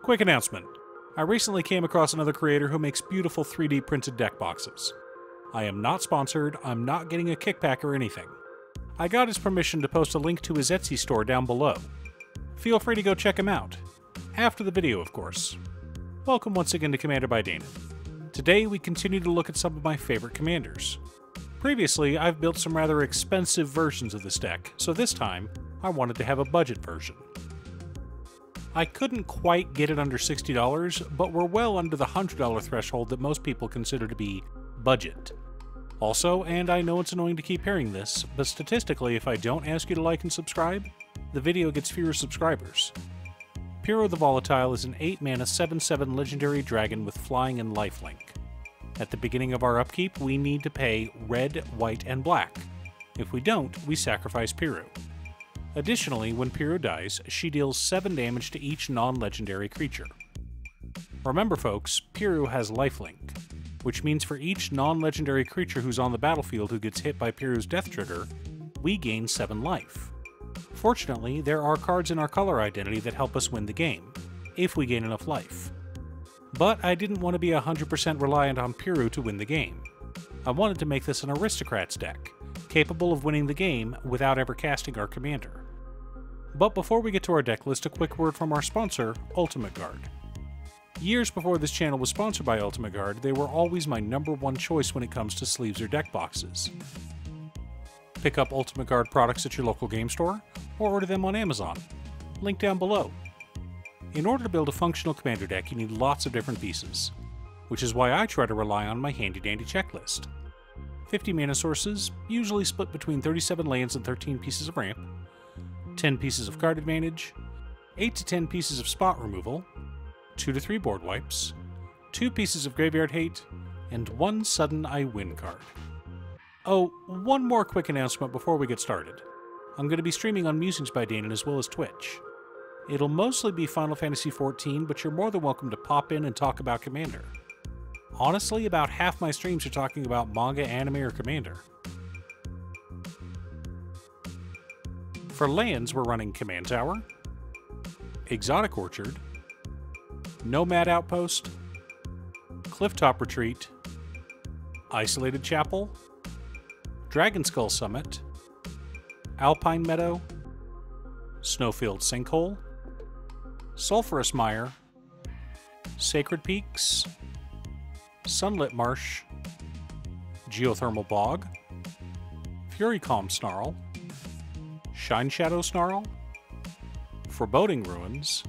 Quick announcement. I recently came across another creator who makes beautiful 3D printed deck boxes. I am not sponsored, I'm not getting a kickback or anything. I got his permission to post a link to his Etsy store down below. Feel free to go check him out. After the video, of course. Welcome once again to Commander by Dana. Today we continue to look at some of my favorite commanders. Previously, I've built some rather expensive versions of this deck, so this time, I wanted to have a budget version. I couldn't quite get it under $60, but we're well under the $100 threshold that most people consider to be budget. Also, and I know it's annoying to keep hearing this, but statistically if I don't ask you to like and subscribe, the video gets fewer subscribers. Piru the Volatile is an 8-mana 7/7 legendary dragon with flying and lifelink. At the beginning of our upkeep, we need to pay red, white, and black. If we don't, we sacrifice Piru. Additionally, when Piru dies, she deals 7 damage to each non-legendary creature. Remember folks, Piru has lifelink, which means for each non-legendary creature who's on the battlefield who gets hit by Piru's death trigger, we gain 7 life. Fortunately, there are cards in our color identity that help us win the game, if we gain enough life. But I didn't want to be 100% reliant on Piru to win the game. I wanted to make this an Aristocrats deck, capable of winning the game without ever casting our commander. But before we get to our deck list, a quick word from our sponsor, Ultimate Guard. Years before this channel was sponsored by Ultimate Guard, they were always my #1 choice when it comes to sleeves or deck boxes. Pick up Ultimate Guard products at your local game store, or order them on Amazon. Link down below. In order to build a functional commander deck, you need lots of different pieces, which is why I try to rely on my handy-dandy checklist. 50 mana sources, usually split between 37 lands and 13 pieces of ramp, 10 pieces of card advantage, 8 to 10 pieces of spot removal, 2 to 3 board wipes, 2 pieces of graveyard hate, and 1 sudden I win card. Oh, one more quick announcement before we get started. I'm going to be streaming on Musings by Dana as well as Twitch. It'll mostly be Final Fantasy XIV, but you're more than welcome to pop in and talk about Commander. Honestly, about half my streams are talking about manga, anime, or Commander. For lands, we're running Command Tower, Exotic Orchard, Nomad Outpost, Clifftop Retreat, Isolated Chapel, Dragon Skull Summit, Alpine Meadow, Snowfield Sinkhole, Sulphurous Mire, Sacred Peaks, Sunlit Marsh, Geothermal Bog, Fury Calm Snarl, Shine Shadow Snarl, Foreboding Ruins,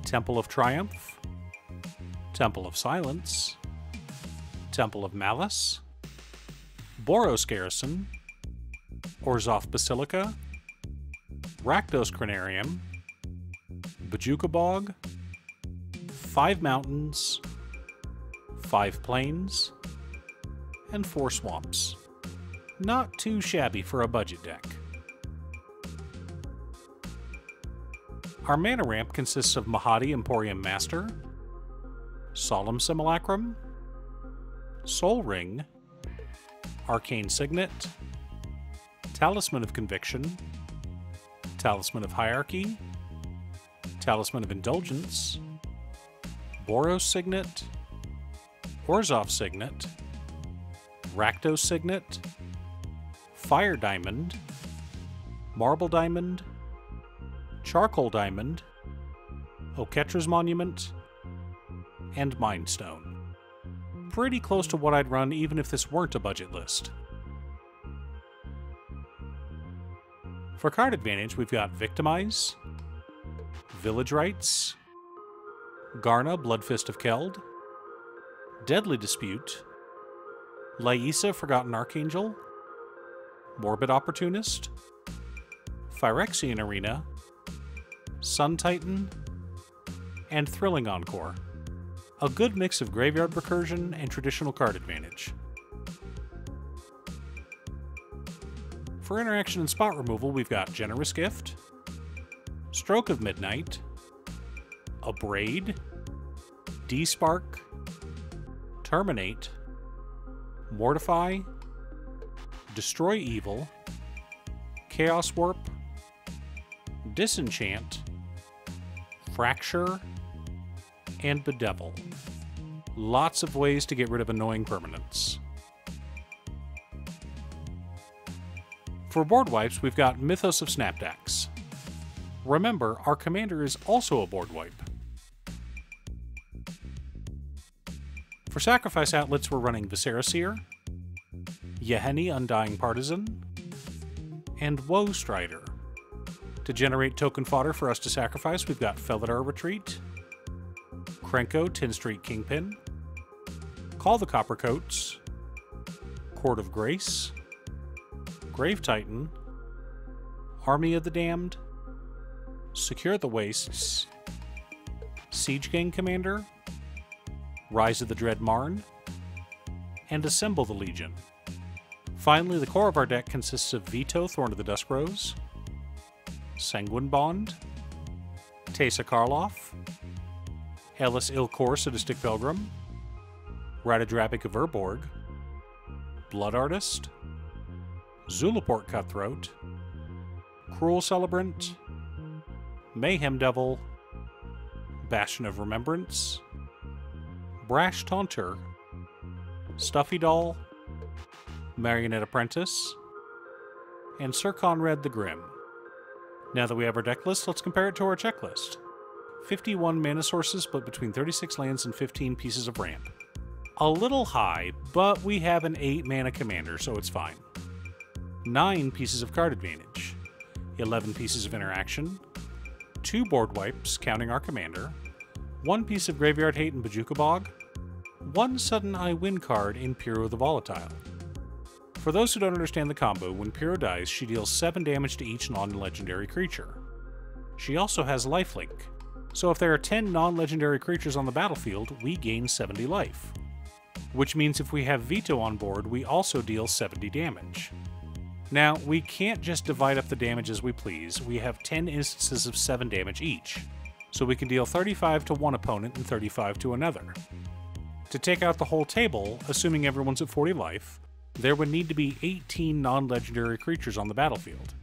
Temple of Triumph, Temple of Silence, Temple of Malice, Boros Garrison, Orzhov Basilica, Rakdos Cranarium, Bajuka Bog, 5 Mountains, 5 Plains, and 4 Swamps. Not too shabby for a budget deck. Our mana ramp consists of Mahadi Emporium Master, Solemn Simulacrum, Soul Ring, Arcane Signet, Talisman of Conviction, Talisman of Hierarchy, Talisman of Indulgence, Boros Signet, Orzhov Signet, Rakdos Signet, Fire Diamond, Marble Diamond, Charcoal Diamond, Oketra's Monument, and Mind Stone. Pretty close to what I'd run even if this weren't a budget list. For card advantage, we've got Victimize, Village Rites, Garna, Bloodfist of Keld, Deadly Dispute, Laisa, Forgotten Archangel, Morbid Opportunist, Phyrexian Arena, Sun Titan, and Thrilling Encore. A good mix of graveyard recursion and traditional card advantage. For interaction and spot removal, we've got Generous Gift, Stroke of Midnight, Abrade, Despark, Terminate, Mortify, Destroy Evil, Chaos Warp, Disenchant, Fracture, and Bedevil. Lots of ways to get rid of annoying permanents. For board wipes, we've got Mythos of Snapdax. Remember, our commander is also a board wipe. For sacrifice outlets, we're running Viscera Seer, Yeheni Undying Partisan, and Woe Strider. To generate token fodder for us to sacrifice, we've got Felidar Retreat, Krenko 10 Street Kingpin, Call the Coppercoats, Court of Grace, Grave Titan, Army of the Damned, Secure the Wastes, Siege Gang Commander, Rise of the Dread Marn, and Assemble the Legion. Finally, the core of our deck consists of Vito, Thorn of the Dusk Rose, Sanguine Bond, Teysa Karloff, Ellis Ilkor, Sadistic Pilgrim, Radadrapic of Urborg, Blood Artist, Zulaport Cutthroat, Cruel Celebrant, Mayhem Devil, Bastion of Remembrance, Brash Taunter, Stuffy Doll, Marionette Apprentice, and Sir Conrad the Grim. Now that we have our deck list, let's compare it to our checklist. 51 mana sources split between 36 lands and 15 pieces of ramp. A little high, but we have an 8 mana commander, so it's fine. 9 pieces of card advantage, 11 pieces of interaction, 2 board wipes, counting our commander, 1 piece of graveyard hate in Bojuka Bog, 1 sudden I win card in Piru the Volatile. For those who don't understand the combo, when Piru dies, she deals 7 damage to each non-legendary creature. She also has lifelink, so if there are 10 non-legendary creatures on the battlefield, we gain 70 life. Which means if we have Vito on board, we also deal 70 damage. Now, we can't just divide up the damage as we please. We have 10 instances of 7 damage each, so we can deal 35 to one opponent and 35 to another. To take out the whole table, assuming everyone's at 40 life, there would need to be 18 non-legendary creatures on the battlefield.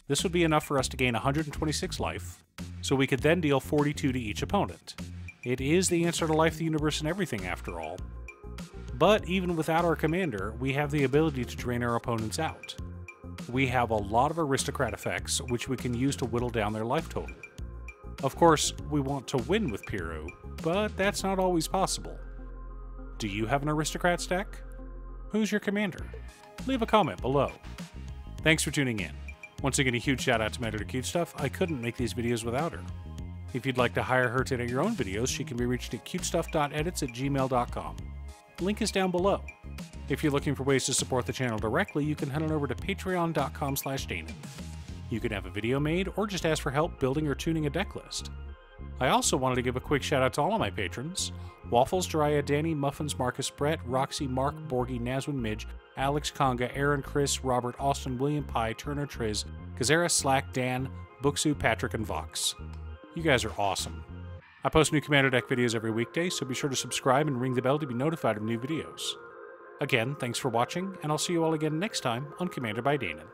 This would be enough for us to gain 126 life, so we could then deal 42 to each opponent. It is the answer to life, the universe, and everything after all. But even without our commander, we have the ability to drain our opponents out. We have a lot of aristocrat effects, which we can use to whittle down their life total. Of course, we want to win with Piru, but that's not always possible. Do you have an aristocrat deck? Who's your commander? Leave a comment below. Thanks for tuning in. Once again, a huge shout out to my editor Cutestuff. I couldn't make these videos without her. If you'd like to hire her to edit your own videos, she can be reached at cutestuff.edits@gmail.com. Link is down below. If you're looking for ways to support the channel directly, you can head on over to patreon.com/Danon. You can have a video made or just ask for help building or tuning a deck list. I also wanted to give a quick shout out to all of my patrons: Waffles, Jiraiya, Danny, Muffins, Marcus, Brett, Roxy, Mark, Borgie, Nazwin, Midge, Alex, Conga, Aaron, Chris, Robert, Austin, William Pye, Turner, Triz, Kazera, Slack, Dan, Booksu, Patrick, and Vox. You guys are awesome. I post new Commander deck videos every weekday, so be sure to subscribe and ring the bell to be notified of new videos. Again, thanks for watching, and I'll see you all again next time on Commander by Danon.